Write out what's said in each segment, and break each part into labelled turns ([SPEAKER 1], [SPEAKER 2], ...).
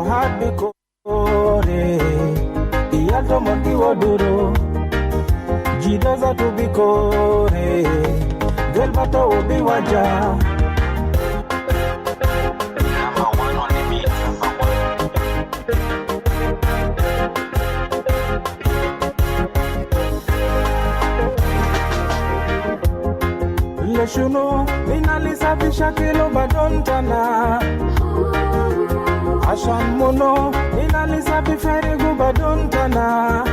[SPEAKER 1] hat biko ore Iyalto monti woduro Jidaza to biko ore Delbato obi waja Leshuno, minalisa bishakilo badontana Ashan mono, minalisa biferigu badontana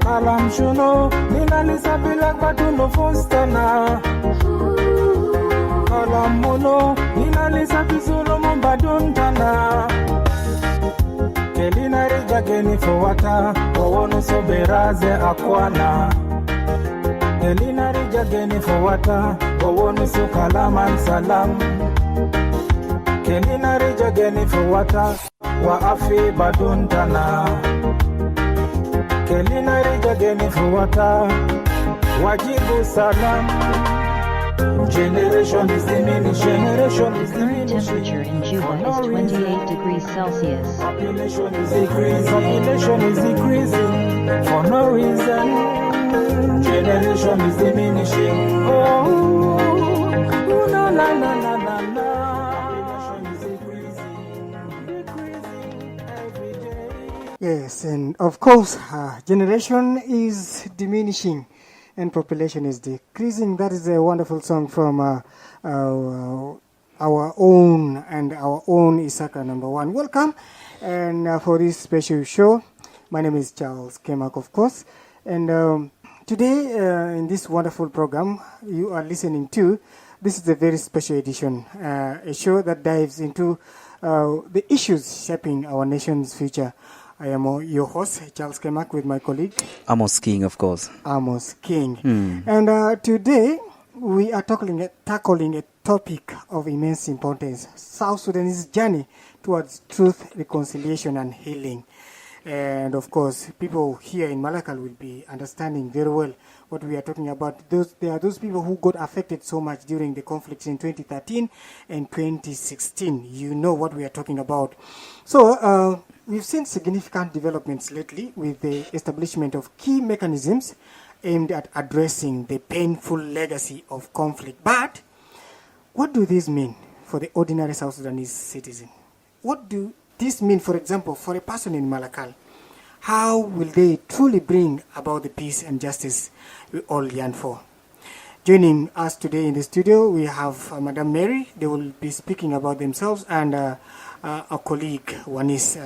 [SPEAKER 1] Alam shuno, minalisa bilak batuno fostana Alam mono, minalisa bisolomo badontana Kelina rija geni fowata, wawono soberaze akwana Kelina rija geni fowata, wawono sukalaman salam Kelina rija geni fowata, wa afi baduntana Kelina rija geni fowata, wajibu salam Generation is diminishing. Generation is diminishing.
[SPEAKER 2] Temperature in Juba is 28 degrees Celsius.
[SPEAKER 1] Population is decreasing. Population is decreasing for no reason. Generation is diminishing. Oh, na na na na na na. Population is decreasing every day.
[SPEAKER 3] Yes, and of course, generation is diminishing and population is decreasing. That is a wonderful song from our own Isaka number one. Welcome, and for this special show, my name is Charles Kemak, of course, and today in this wonderful program you are listening to, this is a very special edition, a show that dives into the issues shaping our nation's future. I am your host, Charles Kemak, with my colleague
[SPEAKER 4] Amos King, of course.
[SPEAKER 3] Amos King. And today we are tackling a topic of immense importance: South Sudan's journey towards truth, reconciliation, and healing. And of course, people here in Malakal will be understanding very well what we are talking about. There are those people who got affected so much during the conflicts in 2013 and 2016. You know what we are talking about. So, we've seen significant developments lately with the establishment of key mechanisms aimed at addressing the painful legacy of conflict. But what do these mean for the ordinary South Sudanese citizen? What do this mean, for example, for a person in Malakal? How will they truly bring about the peace and justice we all yearn for? Joining us today in the studio, we have Madam Mary. They will be speaking about themselves, and a colleague, Wanis,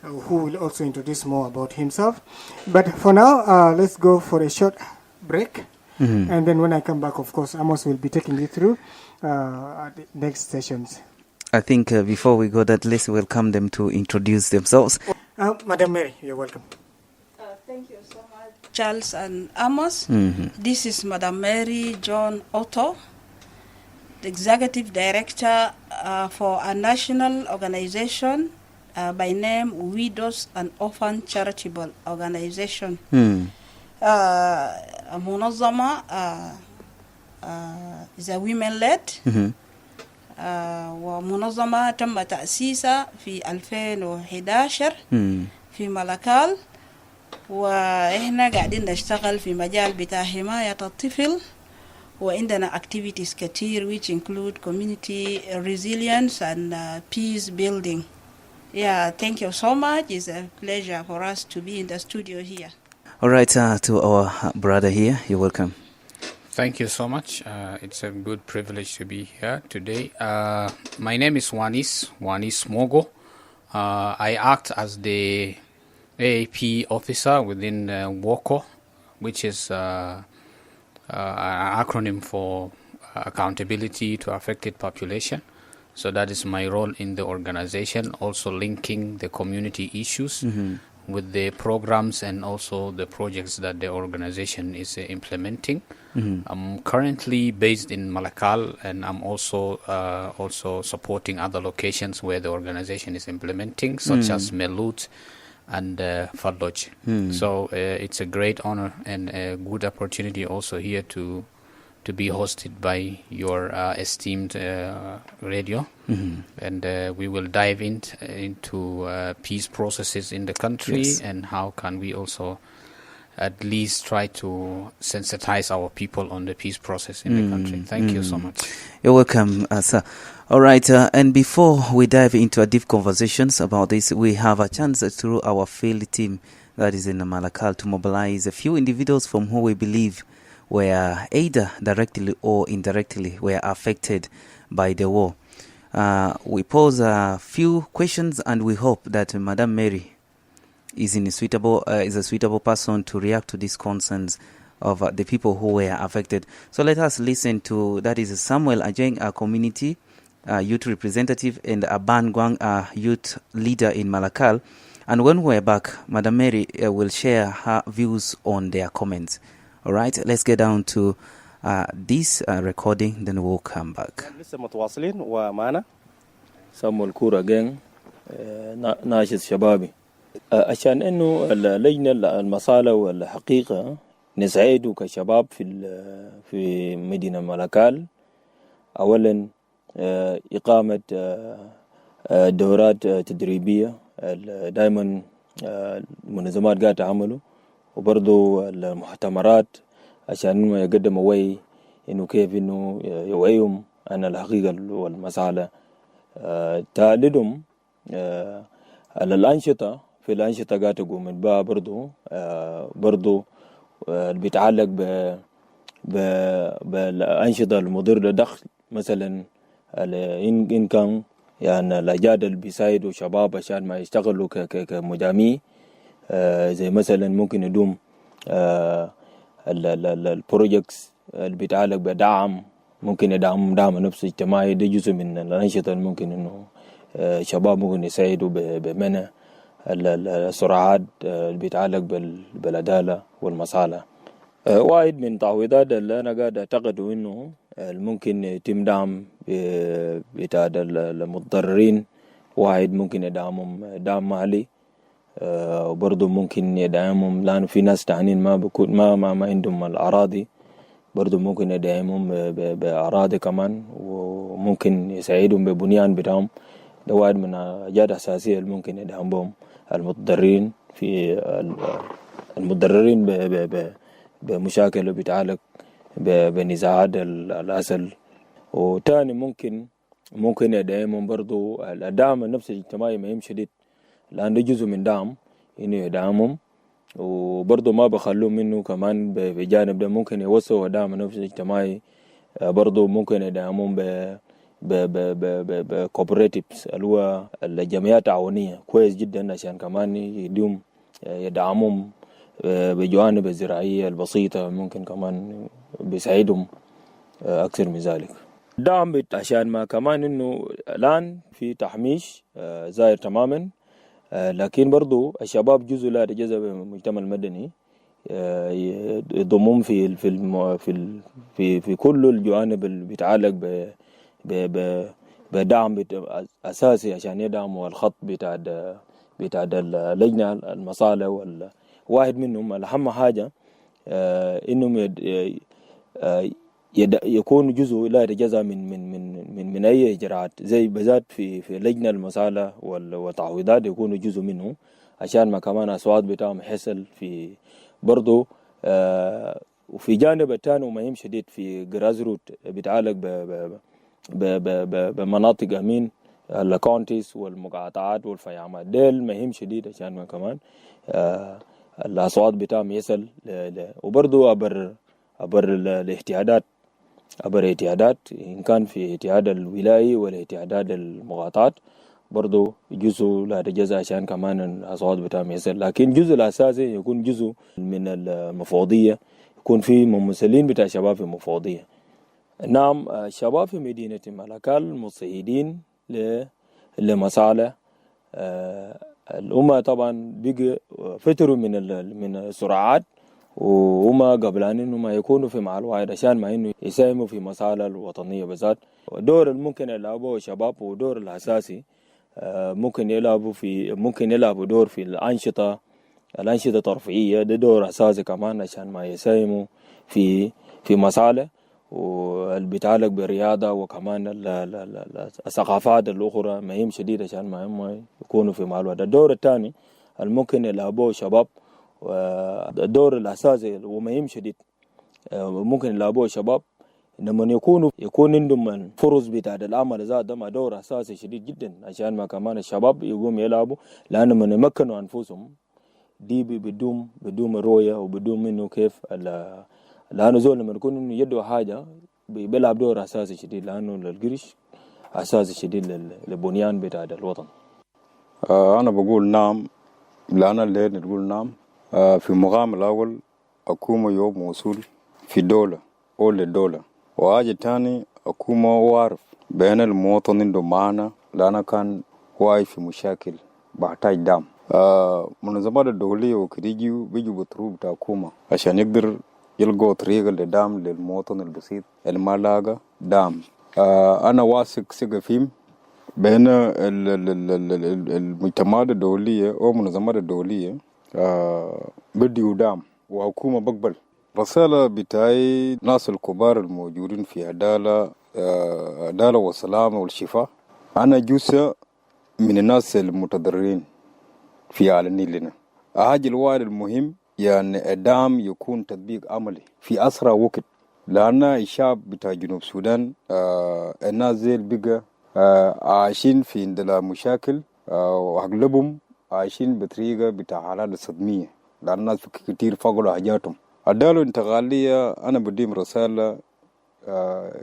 [SPEAKER 3] who will also introduce more about himself. But for now, let's go for a short break. And then when I come back, of course, Amos will be taking you through the next sessions.
[SPEAKER 4] I think before we go that, let's welcome them to introduce themselves.
[SPEAKER 3] Madam Mary, you're welcome.
[SPEAKER 5] Thank you so much, Charles and Amos. This is Madam Mary John Otto, the Executive Director for a national organization by name Widows and Orphans Charitable Organization. Munazama is a women-led ومنظمة تم تأسيسها في 2011 في ملكال، وإحنا قاعدين نشتغل في مجال بتاع حماية الطفل، وعندنا activities كتير which include community resilience and peace building. Yeah, thank you so much. It's a pleasure for us to be in the studio here.
[SPEAKER 4] All right, to our brother here, you're welcome.
[SPEAKER 6] Thank you so much. It's a good privilege to be here today. My name is Wanis Mogo. I act as the AAP officer within WOCO, which is an acronym for Accountability to Affected Population. So that is my role in the organization, also linking the community issues with the programs and also the projects that the organization is implementing. I'm currently based in Malakal, and I'm also supporting other locations where the organization is implementing, such as Melut and Fadloj. So it's a great honor and a good opportunity also here to to be hosted by your esteemed radio. And we will dive into peace processes in the country, and how can we also at least try to sensitize our people on the peace process in the country. Thank you so much.
[SPEAKER 4] You're welcome, sir. All right, and before we dive into a deep conversations about this, we have a chance through our field team that is in Malakal to mobilize a few individuals from who we believe were either directly or indirectly were affected by the war. We pose a few questions, and we hope that Madam Mary is a suitable person to react to these concerns of the people who were affected. So let us listen to, that is Samuel Ajeng, a community youth representative, and Aban Gwang, a youth leader in Malakal. And when we're back, Madam Mary will share her views on their comments. All right, let's get down to this recording, then we'll come back.
[SPEAKER 7] لسه متواصلين ومعنا سموا الكورة جين ناشط شبابي عشان انه اللجنة المصالة والحقيقة نساعدوا كشباب في مدينة ملكال. اولا اقامة دورات تدريبية دائما المنظمات قاعدة تعملوا، وبرضو المحتمرات عشان يقدموا وعي انه كيف انه يوعيهم عن الحقيقة والمسألة. تعليدهم على الأنشطة، في الأنشطة قاعدة تقوم من بها برضو بيتعلق بالأنشطة المضرة للدخل، مثلا إن كان يعني الأجاد اللي بيساعدوا شباب عشان ما يشتغلوا كمجامي، زي مثلا ممكن يدوم البروجيكتس اللي بيتعلق بدعم، ممكن يدعم دعم نفسي اجتماعي. ده جزء من الأنشطة اللي ممكن إنه شباب ممكن يساعدوا بمنع الصراعات اللي بيتعلق بالعدالة والمصالح. واحد من تعويضات اللي أنا قاعد أعتقد إنه ممكن يتم دعم بتاع المتضررين، واحد ممكن يدعمهم دعم مالي، وبرضه ممكن يدعمهم لأن في ناس تعنين ما بكون ما عندهم الأراضي، برضه ممكن يدعمهم بأراضي كمان، وممكن يساعدهم ببنيان بتاعهم. ده واحد من الحاجات الأساسية اللي ممكن يدعم بهم المتضررين المتضررين بمشاكل بتعلق بنزاعات الأصل. وتاني ممكن يدعمهم برضو الدعم النفسي الاجتماعي مهم شديد، لأنه جزء من دعم إنه يدعمهم، وبرضو ما بخلوه منه كمان بجانب ده ممكن يوسعوا الدعم النفسي الاجتماعي. برضو ممكن يدعمهم بكوبراتيفز اللي هو الجمعيات التعاونية، كويس جدا عشان كمان يدوم يدعمهم بجوانب الزراعية البسيطة، ممكن كمان بيساعدهم أكثر من ذلك. دعم عشان ما كمان إنه الآن في تحميش زاير تماما، لكن برضو الشباب جزء لا يتجزأ من المجتمع المدني، يضمهم في كل الجوانب اللي بيتعلق بدعم أساسي عشان يدعموا الخط بتاع اللجنة المصالح. واحد منهم الأهم حاجة إنهم يكون جزء لا يتجزأ من أي إجراءات، زي بذات في لجنة المصالح والتعويضات يكونوا جزء منه، عشان ما كمان أصوات بتاعهم يحصل في برضو. وفي جانب الثاني ومهم شديد في جرازروت بيتعلق بمناطق أمين الكونتيس والمقاطعات والفيامات، ديل مهم شديد عشان ما كمان الأصوات بتاعهم يصل وبرضو أبر الاجتهادات إن كان في اجتهاد الولاية والاجتهادات المقاطعات، برضو جزء لا يتجزأ عشان كمان الأصوات بتاعهم يصل. لكن الجزء الأساسي يكون جزء من المفوضية، يكون في ممثلين بتاع شباب في المفوضية. نعم، الشباب في مدينة ملكال مستعدين لمصالح الأمة. طبعا بقى فتروا من الصراعات، وهم قبلان إنه ما يكونوا في محل واحد عشان ما إنه يساهموا في مصالح الوطنية بالذات. دور الممكن يلعبوا الشباب ودور الأساسي ممكن يلعبوا دور في الأنشطة الترفيهية، ده دور أساسي كمان عشان ما يساهموا في مصالح. واللي بيتعلق بالرياضة وكمان الثقافات الأخرى مهم شديد عشان ما هم يكونوا في مع الوضع. الدور الثاني الممكن يلعبوه شباب، والدور الأساسي ومهم شديد ممكن يلعبوه شباب لما يكون عندهم الفرص بتاع العمل ذات ده مع دور أساسي شديد جدا عشان ما كمان الشباب يقوم يلعبوا، لأن من يمكنوا أنفسهم دي بدون رؤية وبدون منه كيف لأنه زول لما يكون يدوا حاجة بيلعب دور أساسي شديد، لأنه القرش أساسي شديد للبنيان بتاع الوطن.
[SPEAKER 8] أنا بقول نعم، لأن اللي نقول نعم. في المقام الأول أكون يوم وصول في دولة أو للدولة، وحاجة تاني أكون وعارف بين المواطن عنده معنى، لأن كان واعي في مشاكل بحتاج دعم. منظمات الدولية وكريجيو بيجوا بطرق بتاع حكومة عشان يقدر يلقوا طريقة لدعم للمواطن البسيط اللي ما لاقى دعم. أنا واثق ثقة فيهم بين المجتمعات الدولية أو المنظمات الدولية بديوا دعم وحكومة بقبل. رسالة بتاعي ناس الكبار الموجودين في عدالة والسلامة والشفاء. أنا جزء من الناس المتضررين في على النيل لنا. الحاجة الواحد المهم يعني الدعم يكون تطبيق عملي في أسرع وقت، لأن الشعب بتاع جنوب السودان الناس زي بقى عايشين في عندنا مشاكل، وأغلبهم عايشين بطريقة بتاع حالات صدمية، لأن الناس كتير فقدوا حاجاتهم. العدالة الانتقالية أنا بديم رسالة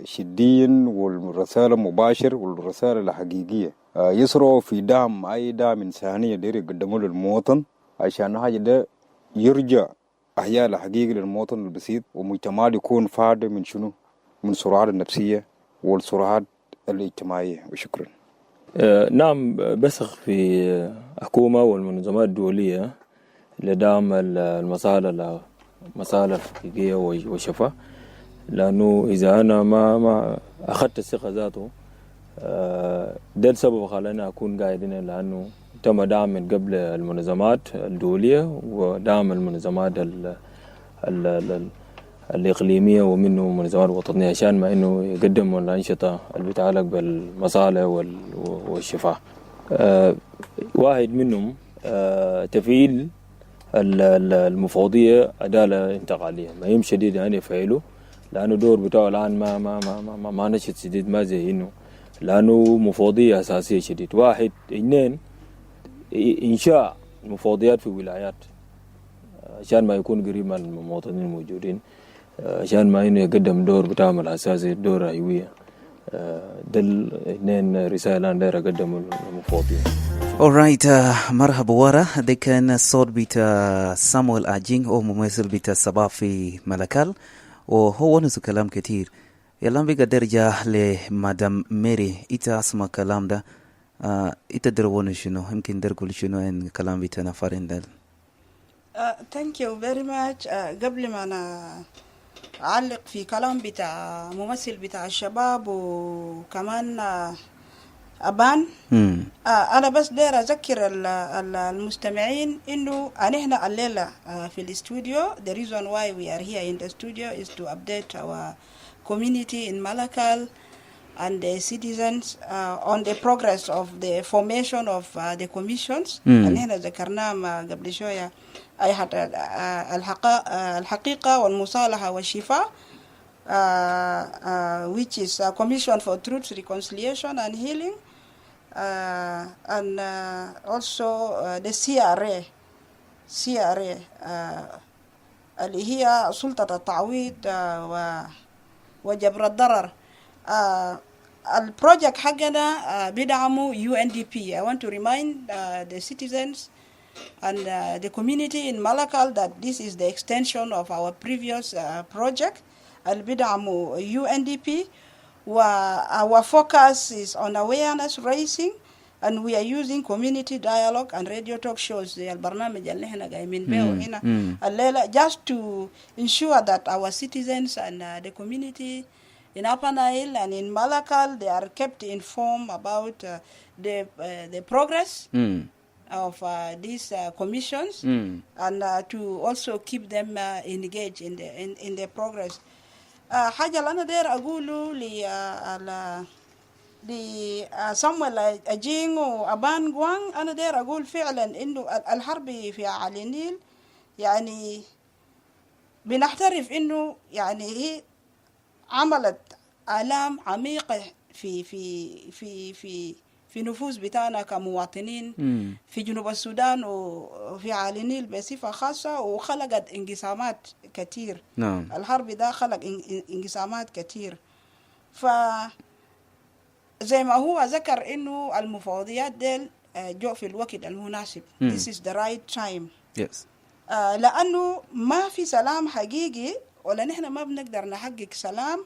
[SPEAKER 8] شديا والرسالة مباشر والرسالة الحقيقية، يسرعوا في دعم أي دعم إنسانية دير يقدموا للمواطن عشان حاجة ده يرجع أحياء الحقيقي للمواطن البسيط، ومجتمع يكون فاد من شنو؟ من الصراعات النفسية والصراعات الاجتماعية. وشكرا.
[SPEAKER 7] نعم، بثق في الحكومة والمنظمات الدولية لدعم المسائل الحقيقية والشفاء، لأنه إذا أنا ما أخذت الثقة ذاته ده السبب خلاني أكون قاعد هنا، لأنه تم دعم من قبل المنظمات الدولية ودعم المنظمات الإقليمية ومنه منظمات وطنية عشان ما إنه يقدموا الأنشطة اللي بتتعلق بالمصالح والشفاء. واحد منهم تفعيل المفوضية عدالة انتقالية مهم شديد يعني يفعله، لأنه دور بتاعه الآن ما نشط شديد، ما زي إنه لأنه مفوضية أساسية شديد. واحد اثنين إنشاء مفوضيات في ولايات عشان ما يكون قريب من المواطنين الموجودين، عشان ما إنه يقدم دور بتاعهم الأساسي دور رأيوية. ده الاثنين رسالة داير أقدم المفوضية.
[SPEAKER 4] Alright, مرحبا ورا. ده كان صوت بتاع سامويل أجين أو ممثل بتاع الشباب في ملكال، وهو نسو كلام كتير. يلام بيقى درجة لمدام ميري إتا أسمع كلام ده. إتا درونه شنو؟ يمكن درقل شنو إن كلام بتاع نفرين ده.
[SPEAKER 5] Thank you very much. قبل ما أنا أعلق في كلام بتاع ممثل بتاع الشباب وكمان أبان، أنا بس داير أذكر المستمعين إنه أنحنا الليلة في الاستوديو. The reason why we are here in the studio is to update our community in Malakal and the citizens on the progress of the formation of the commissions. أنحنا ذكرناه قبل شوية أي الحقيقة والمصالحة والشفاء, which is a commission for truth, reconciliation and healing, and also the CRA اللي هي سلطة التعويض وجبر الضرر. البروجكت حقنا بدعمه UNDP. I want to remind the citizens and the community in Malakal that this is the extension of our previous project. البدعمه UNDP. Our focus is on awareness raising, and we are using community dialogue and radio talk shows, البرنامج اللي احنا قايمين به هنا الليلة, just to ensure that our citizens and the community in Upper Nile and in Malakal, they are kept informed about the progress of these commissions, and to also keep them engaged in the progress. حاجة اللي أنا داير أقوله لسامويل أجين وأبان جوان، أنا داير أقول فعلا إنه الحرب في على النيل يعني بنعترف إنه يعني هي عملت آلام عميقة في نفوس بتاعنا كمواطنين في جنوب السودان وفي على النيل بصفة خاصة، وخلقت انقسامات كتير.
[SPEAKER 4] نعم.
[SPEAKER 5] الحرب ده خلق انقسامات كتير. ف زي ما هو ذكر إنه المفاوضيات ديل جو في الوقت المناسب. This is the right time.
[SPEAKER 4] Yes.
[SPEAKER 5] لأنه ما في سلام حقيقي، ولا نحن ما بنقدر نحقق سلام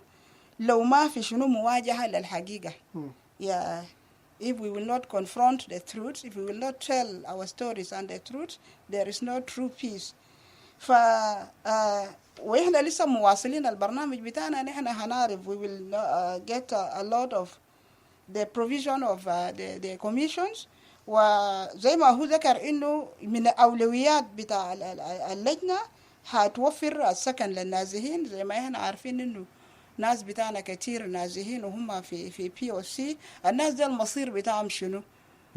[SPEAKER 5] لو ما في شنو مواجهة للحقيقة. Yeah. If we will not confront the truth, if we will not tell our stories and the truth, there is no true peace. وإحنا لسه مواصلين البرنامج بتاعنا، نحن هنعرف we will get a lot of the provision of the commissions. وزي ما هو ذكر إنه من الأولويات بتاع اللجنة هتوفر السكن للنازحين. زي ما إحنا عارفين إنه ناس بتاعنا كتير نازحين وهم في POC. الناس ده المصير بتاعهم شنو؟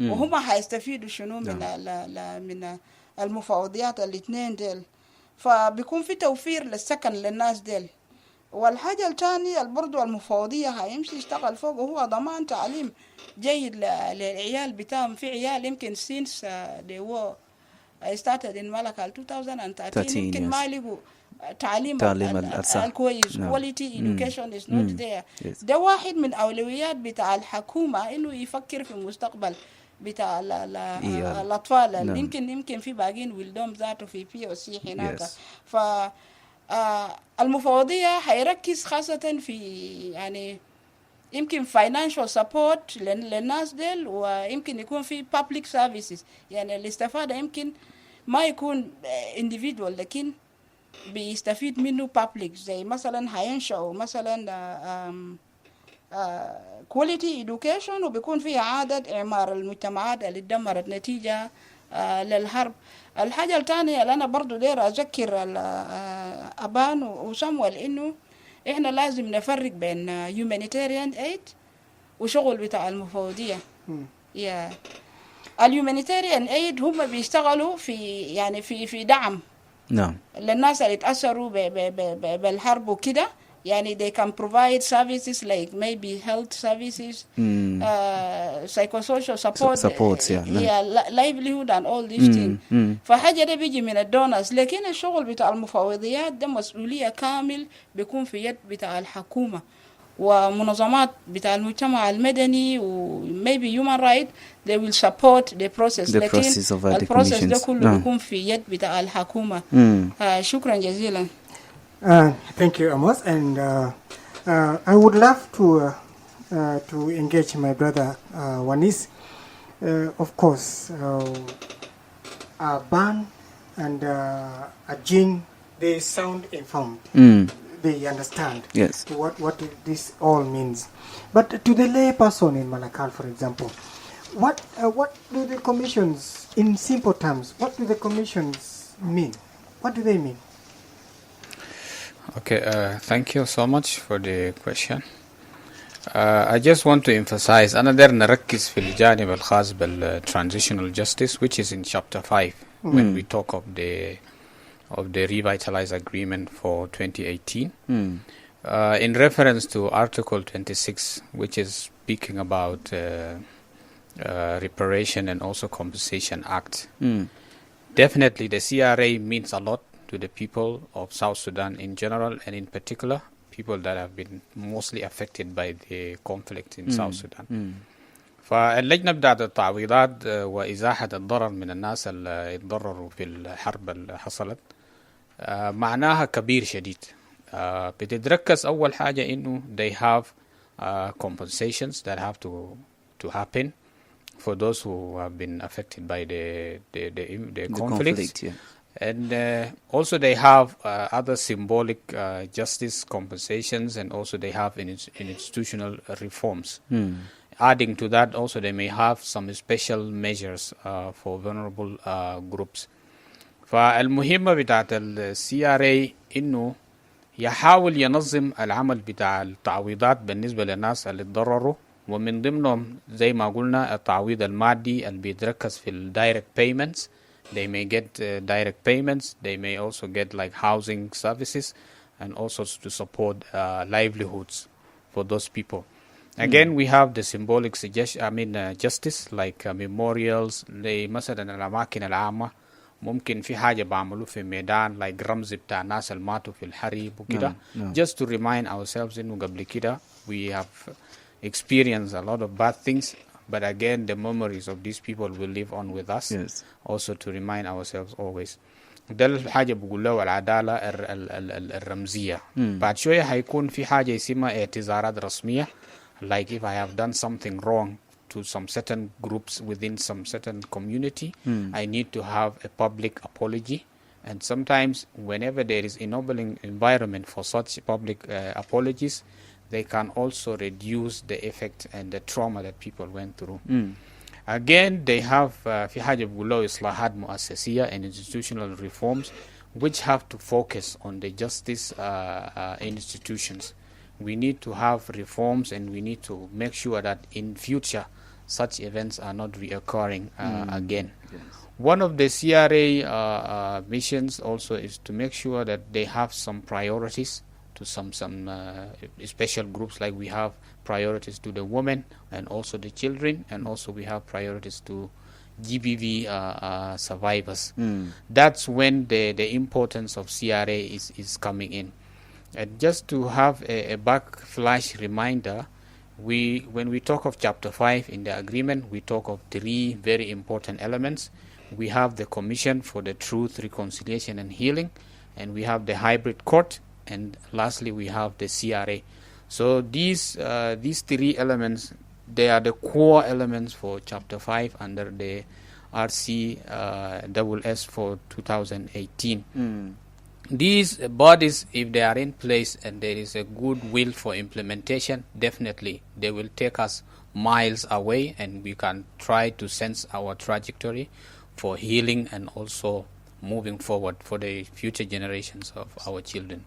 [SPEAKER 5] وهم هيستفيدوا شنو من المفاوضيات الاثنين ديل؟ فبيكون في توفير للسكن للناس ديل. والحاجة الثانية برضو المفاوضية هيمشي يشتغل فوق هو ضمان تعليم جيد للعيال بتاعهم. في عيال يمكن since they were started in Malakal 2013 يمكن ما لقوا تعليم الكويس. quality education is not there. ده واحد من أولويات بتاع الحكومة إنه يفكر في المستقبل بتاع الأطفال. يمكن في باقين ولدهم ذاته في POC هناك. ف المفوضية هيركز خاصة في يعني يمكن financial support للناس ديل، ويمكن يكون في public services. يعني الاستفادة يمكن ما يكون individual لكن بيستفيد منه public. زي مثلا هينشأوا مثلا quality education وبيكون فيها عادة إعمار المجتمعات اللي اتدمرت نتيجة للحرب. الحاجة الثانية اللي أنا برضو داير أذكر أبان وسامويل إنه إحنا لازم نفرق بين humanitarian aid وشغل بتاع المفوضية. الhumanitarian aid هم بيشتغلوا في دعم للناس اللي اتأثروا بالحرب وكده. يعني they can provide services like maybe health services, psychosocial support, livelihood and all these things. فحاجة ده بيجي من الدونرز. لكن الشغل بتاع المفوضيات ده مسؤولية كامل بيكون في يد بتاع الحكومة ومنظمات بتاع المجتمع المدني و maybe human rights. They will support the process. لكن البروسيس ده كله بيكون في يد بتاع الحكومة. شكرا جزيلا.
[SPEAKER 3] Thank you, Amos. And I would love to engage my brother Wanis. Of course, Ban and Ajin, they sound informed. They understand what this all means. But to the lay person in Malakal, for example, what do the commissions, in simple terms, what do the commissions mean? What do they mean?
[SPEAKER 6] Okay, thank you so much for the question. I just want to emphasize أنا داير نركز في الجانب الخاص بالtransitional justice, which is in chapter 5 when we talk of the revitalized agreement for 2018 in reference to Article 26, which is speaking about Reparation and also Compensation Act. Definitely the CRA means a lot to the people of South Sudan in general, and in particular people that have been mostly affected by the conflict in South Sudan. فاللجنة بتاعت التعويضات وإزاحة الضرر من الناس اللي اتضرروا في الحرب اللي حصلت معناها كبير شديد. بتتركز أول حاجة إنه they have compensations that have to happen for those who have been affected by the conflict. And also they have other symbolic justice compensations, and also they have institutional reforms. Adding to that, also they may have some special measures for vulnerable groups. فالمهمة بتاعت الCRA إنه يحاول ينظم العمل بتاع التعويضات بالنسبة للناس اللي اتضرروا، ومن ضمنهم زي ما قلنا التعويض المادي اللي بيتركز في ال direct payments. They may get direct payments. They may also get like housing services and also to support livelihoods for those people. Again, we have the symbolic justice like memorials. مثلا الأماكن العامة ممكن في حاجة بعملوا في ميدان like رمز بتاع الناس اللي ماتوا في الحرب وكده. Just to remind ourselves إنه قبل كده we have experienced a lot of bad things, but again the memories of these people will live on with us. Yes. Also to remind ourselves always. ده الحاجة بقول له العدالة الرمزية. بعد شوية هيكون في حاجة اسمها اعتذارات رسمية. Like if I have done something wrong to some certain groups within some certain community, I need to have a public apology. And sometimes whenever there is ennobling environment for such public apologies, they can also reduce the effect and the trauma that people went through. Again, they have في حاجة بيقولوا إصلاحات مؤسسية and institutional reforms which have to focus on the justice institutions. We need to have reforms and we need to make sure that in future such events are not reoccurring again. Yes. One of the CRA missions also is to make sure that they have some priorities to some special groups, like we have priorities to the women and also the children, and also we have priorities to GBV survivors. That's when the importance of CRA is coming in. And just to have a backflash reminder, when we talk of Chapter 5 in the agreement, we talk of 3 very important elements. We have the Commission for the Truth, Reconciliation and Healing, and we have the Hybrid Court, and lastly we have the CRA. So these 3 elements, they are the core elements for Chapter 5 under the RCSS for 2018. These bodies, if they are in place and there is a good will for implementation, definitely they will take us miles away and we can try to sense our trajectory for healing and also moving forward for the future generations of our children.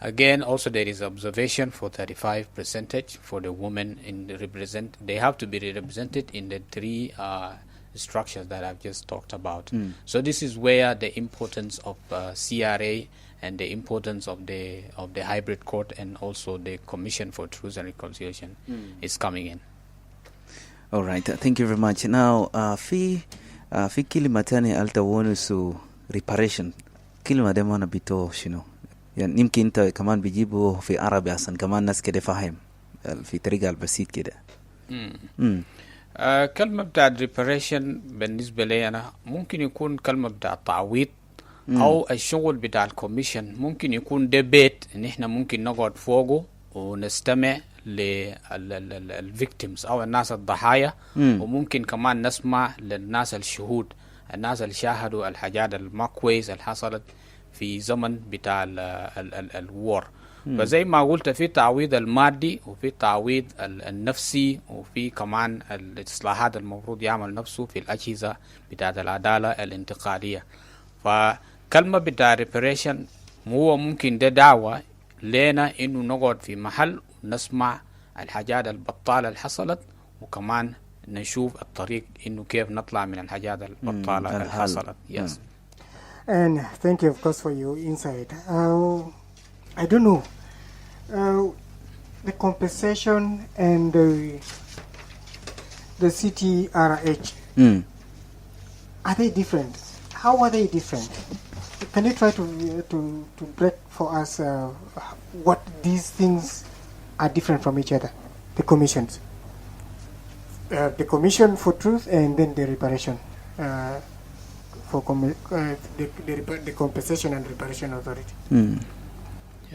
[SPEAKER 6] Again, also there is observation for 35% for the women they have to be represented in the 3 structures that I've just talked about. So this is where the importance of CRA and the importance of the hybrid court and also the Commission for Truth and Reconciliation is coming in.
[SPEAKER 4] All right, thank you very much. Now في كلمة تانية قلت ونسو reparation. كلمة دي ما نبيتو شنو يعني يمكن انت كمان بيجيبه في عربي عشان كمان الناس كده فاهم في طريقة البسيط كده.
[SPEAKER 6] كلمة بتاع reparation بالنسبة لي أنا ممكن يكون كلمة بتاع تعويض أو الشغل بتاع الكوميشن. ممكن يكون ده بيت إن إحنا ممكن نقعد فوقه ونستمع للفيكتيمز أو الناس الضحايا، وممكن كمان نسمع للناس الشهود، الناس اللي شاهدوا الحاجات المكويس اللي حصلت في زمن بتاع الوار. فزي ما قلت في التعويض المادي وفي التعويض النفسي وفي كمان الإصلاحات المفروض يعمل نفسه في الأجهزة بتاعة العدالة الانتقالية. فكلمة بتاع reparation هو ممكن ده دعوة لنا إنه نقعد في محل ونسمع الحاجات البطالة اللي حصلت، وكمان نشوف الطريق إنه كيف نطلع من الحاجات البطالة اللي حصلت. Yes.
[SPEAKER 3] And thank you, of course, for your insight. I don't know, the compensation and the CTRH, are they different? How are they different? Can you try to break for us what these things are different from each other, the commissions? The Commission for Truth and then the reparation, for the Compensation and Reparation Authority.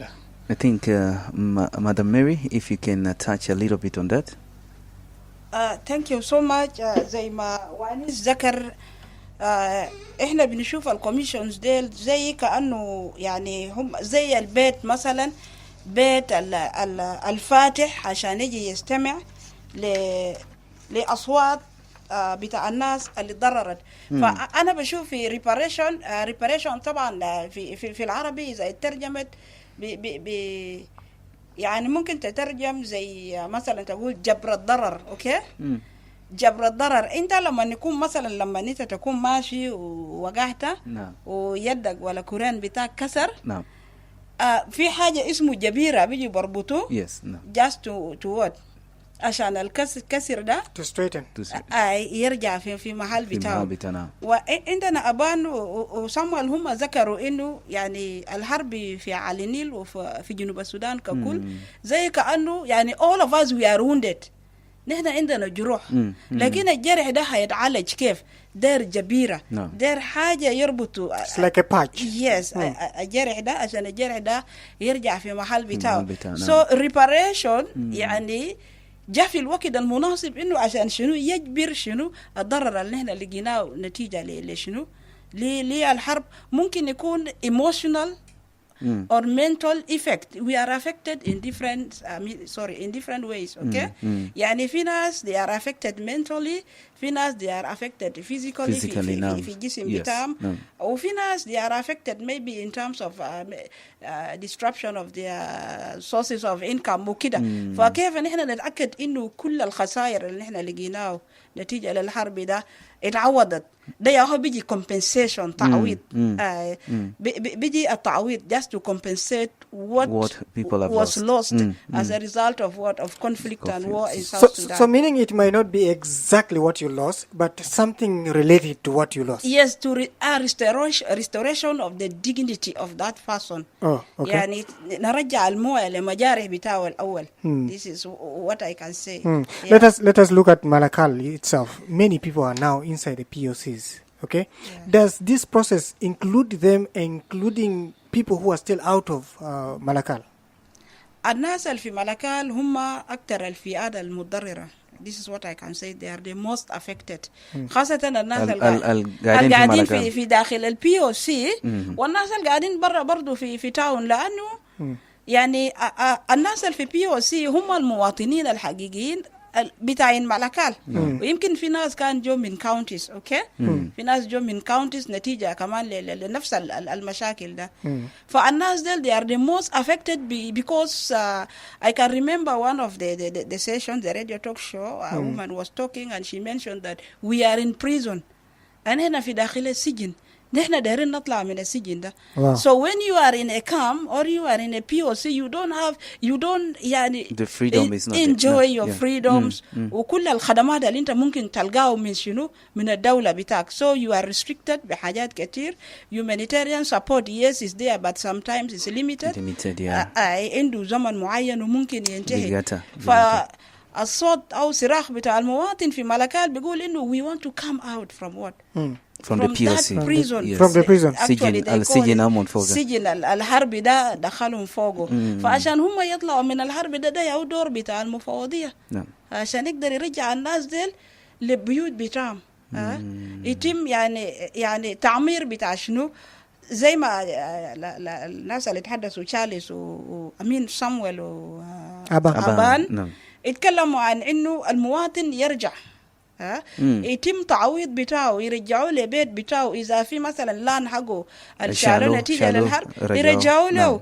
[SPEAKER 6] Yeah.
[SPEAKER 4] I think, Madam Mary, if you can touch a little bit on that.
[SPEAKER 5] Thank you so much. زي ما وانيس ذكر، احنا بنشوف الكوميشنز ديل زي كأنه يعني هم زي البيت مثلا، بيت الفاتح عشان يجي يستمع لأصوات بتاع الناس اللي تضررت. فأنا بشوف في ريباريشن طبعا في العربي إذا اترجمت يعني ممكن تترجم زي مثلا تقول جبر الضرر. اوكي. جبر الضرر انت لما يكون مثلا لما انت تكون ماشي ووقعت
[SPEAKER 4] نعم.
[SPEAKER 5] ويدك ولا كورين بتاعك كسر.
[SPEAKER 4] نعم.
[SPEAKER 5] في حاجة اسمه جبيرة بيجي بربطوه.
[SPEAKER 4] Yes. نعم.
[SPEAKER 5] just to what عشان الكسر ده
[SPEAKER 3] To straighten.
[SPEAKER 5] يرجع في محل بتاعه.
[SPEAKER 4] نعم.
[SPEAKER 5] وعندنا أبان وصموال هم ذكروا إنه يعني الحرب في على النيل وفي جنوب السودان ككل زي كأنه يعني all of us we are wounded. نحن عندنا جروح لكن الجرح ده هيتعالج كيف؟ دير جبيرة. دير حاجة يربطوا.
[SPEAKER 3] It's like a patch.
[SPEAKER 5] Yes. الجرح ده عشان الجرح ده يرجع في محل بتاعه. So reparation يعني جاء في الوقت المناسب انه عشان شنو يجبر شنو الضرر اللي نحن لقيناه نتيجة لشنو للحرب. ممكن يكون emotional or mental effect. We are affected in different ways. Okay. يعني في ناس they are affected mentally, في ناس they are affected physically في الجسم بتاعهم. وفي ناس they are affected maybe in terms of disruption of their sources of income وكده. فكيف نحن نتأكد إنه كل الخسائر اللي نحن لقيناه نتيجة للحرب ده اتعوضت؟ ده ياهو بيجي compensation تعويض. بيجي التعويض just to compensate what
[SPEAKER 4] people have
[SPEAKER 5] was lost as a result of conflict and war in South Sudan.
[SPEAKER 3] So meaning it might not be exactly what you lost, but something related to what you lost.
[SPEAKER 5] Yes, to restoration of the dignity of that person.
[SPEAKER 3] Oh, okay.
[SPEAKER 5] يعني نرجع المويه لمجارح بتاعه الأول. This is what I can say.
[SPEAKER 3] Yeah. Let us look at Malakal itself. Many people are now inside the POCs. Okay. Yeah. Does this process include them, including people who are still out of Malakal?
[SPEAKER 5] الناس اللي في ملكال هم أكثر الفئات المتضررة. This is what I can say. They are the most affected. خاصة الناس القاعدين في داخل البي او سي والناس القاعدين برا برضو في تاون لأنه يعني الناس اللي في بي او سي هم المواطنين الحقيقيين بتاعين ملكال. ويمكن في ناس كان جو من كاونتيز. اوكي. في ناس جو من كاونتيز نتيجة كمان لنفس المشاكل ده. فالناس دل they are the most affected because I can remember one of the sessions, the radio talk show, a woman was talking and she mentioned that we are in prison. هنا في داخل السجن. نحن دايرين نطلع من السجن ده. So when you are in a camp or you are in a POC you don't يعني
[SPEAKER 4] the freedom is not
[SPEAKER 5] enjoy your freedoms وكل الخدمات اللي انت ممكن تلقاه من شنو من الدولة بتاعك. So you are restricted بحاجات كتير. Humanitarian support yes is there but sometimes it's limited. عنده زمن معين وممكن ينتهي. فالصوت أو صراخ بتاع المواطن في ملكال بيقول إنه we want to come out from what?
[SPEAKER 4] From the POC.
[SPEAKER 5] Prison.
[SPEAKER 4] Yes.
[SPEAKER 3] From the prison.
[SPEAKER 4] السجن أمون فوقه.
[SPEAKER 5] سجن الحرب ده دخلهم فوقه. فعشان هم يطلعوا من الحرب ده يعود دور بتاع المفوضية. نعم. عشان يقدر يرجع الناس ديل للبيوت بتاعهم. يتم يعني تعمير بتاع شنو زي ما الناس اللي تحدثوا تشارلز وأمين سامويل وأبان
[SPEAKER 4] نعم.
[SPEAKER 5] يتكلموا عن إنه المواطن يرجع. يتم تعويض بتاعه يرجعوا له بيت بتاعه إذا في مثلا لان حقه الشالو نتيجة للحرب يرجعوا له.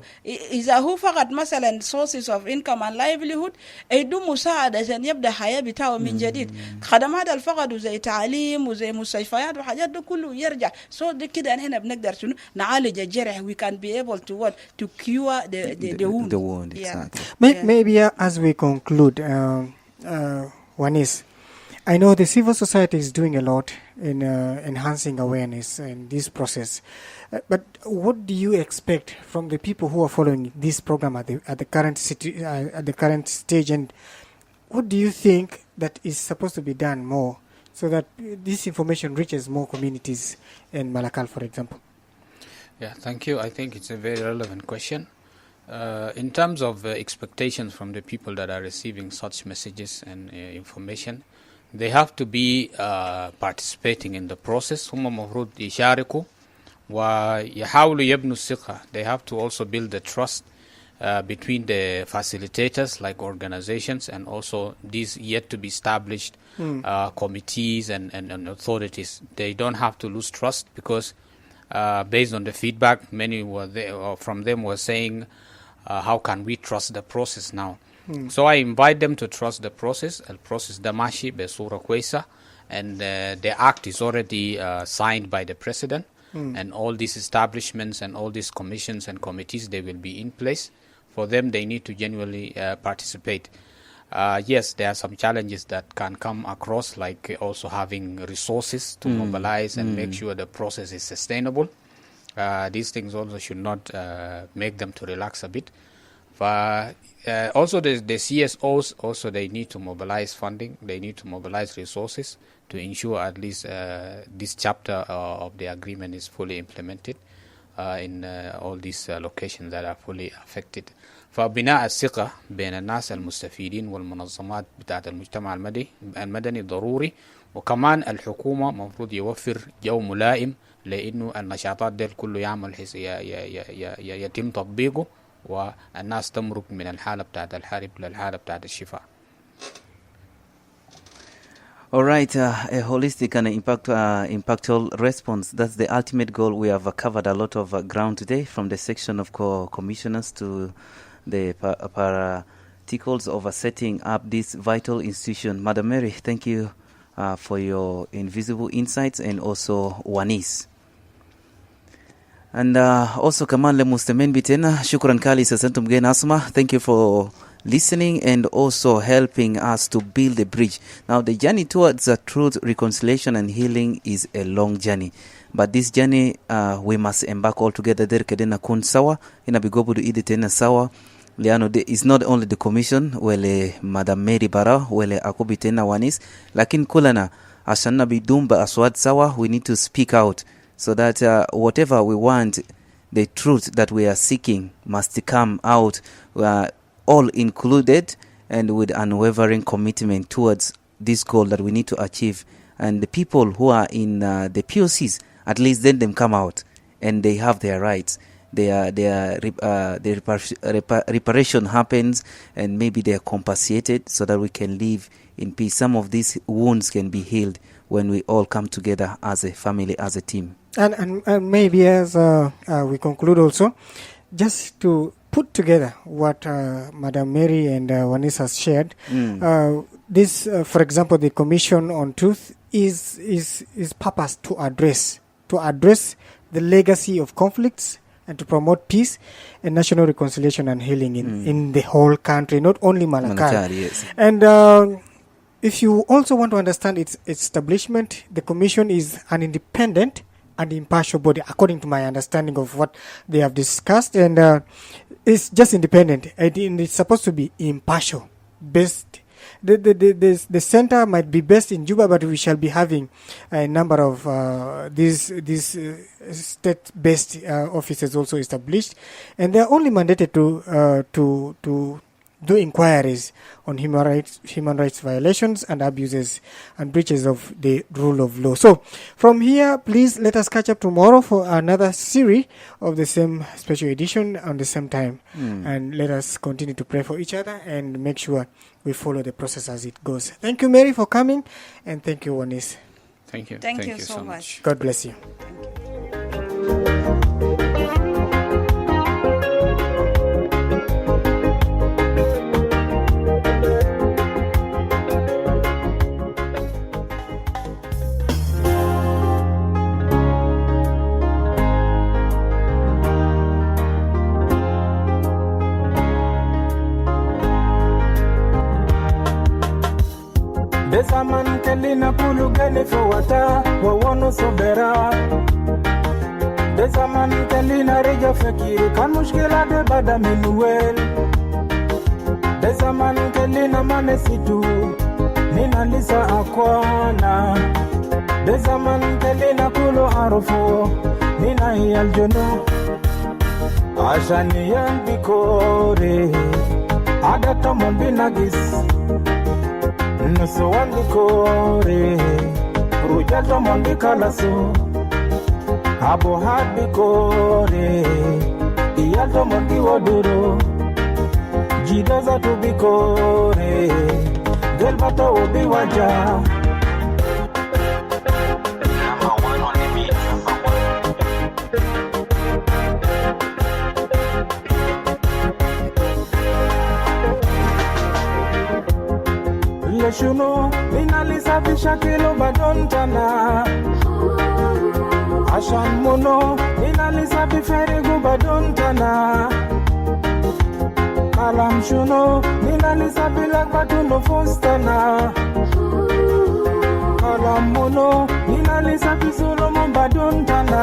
[SPEAKER 5] إذا هو فقط مثلا sources of income and livelihood يدوم مساعدة عشان يبدأ حياة بتاعه من جديد. خدمات الفقد وزي تعليم وزي مستشفيات وحاجات ده كله يرجع. So ده كده هنا بنقدر شنو نعالج الجرح. We can be able to cure the wound.
[SPEAKER 4] The wound.
[SPEAKER 5] Yeah.
[SPEAKER 4] Exactly.
[SPEAKER 3] Maybe as we conclude, Wanis, I know the civil society is doing a lot in enhancing awareness in this process, but what do you expect from the people who are following this program at the current stage, and what do you think that is supposed to be done more so that this information reaches more communities in Malakal, for example?
[SPEAKER 6] Yeah, thank you. I think it's a very relevant question. In terms of expectations from the people that are receiving such messages and information, they have to be participating in the process. هم مفروض يشاركوا ويحاولوا يبنوا الثقة. They have to also build the trust between the facilitators like organizations and also these yet to be established committees and authorities. They don't have to lose trust because based on the feedback, many were there, from them were saying how can we trust the process now? So I invite them to trust the process. The process damashi besura kwesa, and the act is already signed by the president, and all these establishments and all these commissions and committees, they will be in place. For them, they need to genuinely participate. Yes, there are some challenges that can come across, like also having resources to mobilize and make sure the process is sustainable. These things also should not make them to relax a bit. Also, the CSOs, also they need to mobilize funding. They need to mobilize resources to ensure at least this chapter of the agreement is fully implemented in all these locations that are fully affected. فبناء الثقة بين الناس المستفيدين والمنظمات بتاعت المجتمع المدني ضروري، وكمان الحكومة مفروض يوفر جو ملائم لأنه النشاطات دي كله يعمل يتم تطبيقه، والناس تمرق من الحالة بتاعت الحرب للحالة بتاعت الشفاء.
[SPEAKER 4] All right, a holistic and impactful response. That's the ultimate goal. We have covered a lot of ground today, from the section of commissioners to the particles of setting up this vital institution. Madam Mary, thank you for your invisible insights, and also Wanis. And also Kaman le Mustamen Bitena, Shukran Kali Sasantum Gen Asma. Thank you for listening and also helping us to build the bridge. Now, the journey towards truth, reconciliation, and healing is a long journey. But this journey, we must embark all together. There kedena kun sawa, ina bigobu du ide tena sawa. Liano, it's not only the commission, wele Madam Mary Bara, wele akubi tena Wanis, lakin kulana, ashanna bidumba aswad sawa, we need to speak out so that whatever we want, the truth that we are seeking must come out, all included, and with unwavering commitment towards this goal that we need to achieve. And the people who are in the POCs, at least then them come out and they have their rights. Reparation happens, and maybe they are compensated so that we can live in peace. Some of these wounds can be healed when we all come together as a family, as a team.
[SPEAKER 3] And maybe as we conclude also, just to put together what Madam Mary and Wanis has shared, this, for example, the Commission on Truth is purposed to address the legacy of conflicts and to promote peace and national reconciliation and healing in the whole country, not only Malakal.
[SPEAKER 4] Yes.
[SPEAKER 3] And if you also want to understand its establishment, the Commission is an independent and impartial body, according to my understanding of what they have discussed, and it's just independent. It's supposed to be impartial, based. The center might be based in Juba, but we shall be having a number of these state-based offices also established, and they are only mandated to do inquiries on human rights violations and abuses and breaches of the rule of law. So from here, please let us catch up tomorrow for another series of the same special edition on the same time, and let us continue to pray for each other and make sure we follow the process as it goes. Thank you, Mary, for coming, and thank you, Wanis.
[SPEAKER 6] Thank you.
[SPEAKER 5] Thank you so much.
[SPEAKER 3] God bless you.
[SPEAKER 1] Desaman kelina pulu gani fawata wawano sobera. Desaman kelina reja fakiri kan mushkila de bada minuel. Desaman kelina manesitu nina lisa akwana. Desaman kelina pulu arufo nina yaljono. Ashani yan bikore adata mbinagis. Nusu wandikore Rujato mondikalaso Abo hadbikore Iyalto mondiwaduro Jidaza tubikore Delbato ubiwaja shuno ninalisafisha kilo badontana ashan mono ninalisafi ferigu badontana kalam shuno ninalisafi lakbatuno fostana kalam mono ninalisafi solomon badontana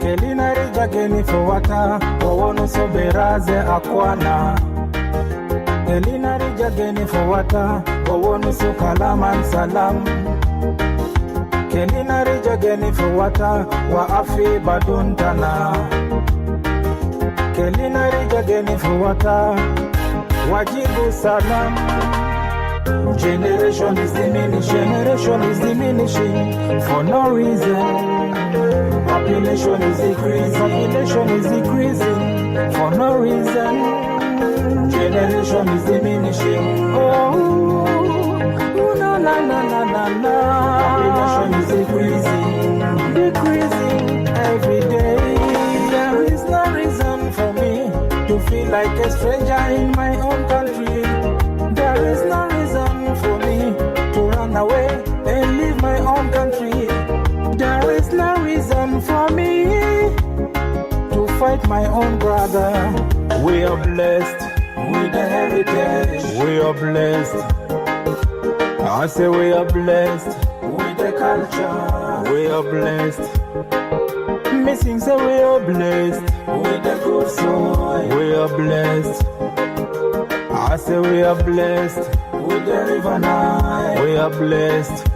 [SPEAKER 1] kelina rija geni fowata wawono soberaze akwana kelina rija geni fowata wawono so kalaman salam kelina rija geni fowata wa afi badontana kelina rija geni fowata wajibu salam. Generation is diminishing for no reason. Population is decreasing for no reason. Generation is diminishing. Oh, na na na na na na. Population is decreasing every day. There is no reason for me to feel like a stranger in my own country. There is no reason for me to run away and leave my own country. There is no reason for me to fight my own brother. We are blessed with the heritage. We are blessed. I say we are blessed with the culture. We are blessed. Missing say we are blessed with the good soil. We are blessed. I say we are blessed with the river Nile. We are blessed.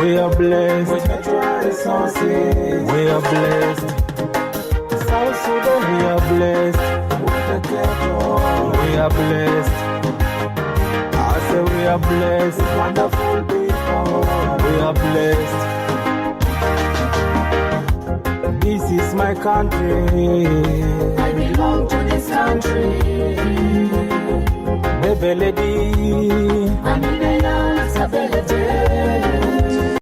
[SPEAKER 1] We are blessed with natural resources. We are blessed. South Sudan, we are blessed with the ghetto. We are blessed. I say we are blessed. Wonderful people. We are blessed. This is my country. I belong to this country. Baby lady, I'm in a stability.